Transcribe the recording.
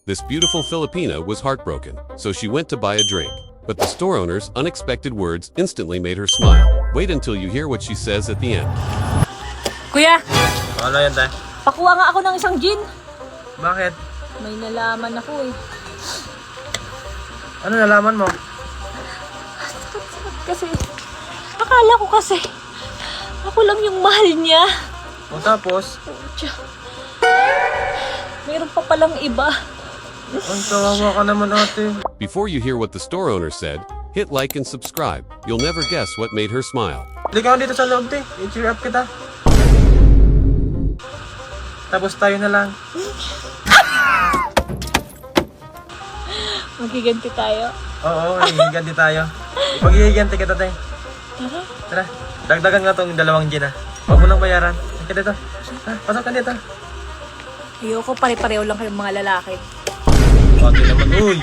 This beautiful Filipina was heartbroken, so she went to buy a drink. But the store owner's unexpected words instantly made her smile. Wait until you hear what she says at the end. Kuya, Ano yan, tay? pakuha nga ako ng isang gin. Bakit? May nalaman ako eh. Ano nalaman mo? Kasi, akala ko kasi, ako lang yung mahal niya. O tapos? Tiyan. Meron pa palang iba. Ang kawawa ka naman, ate. Before you hear what the store owner said, hit like and subscribe. You'll never guess what made her smile. Hindi ka dito sa loob, te. I-cheer up kita. Tapos tayo na lang. Magiganti tayo. Oo, hihiganti tayo. Pag-hihiganti kita, te. Tara, dagdagan nga tong 2 gin, ha. Huwag mo nang bayaran. Halika dito. Ha, pasok ka dito. Ayoko, pare-pareho lang kayong mga lalaki. Pati naman, uy.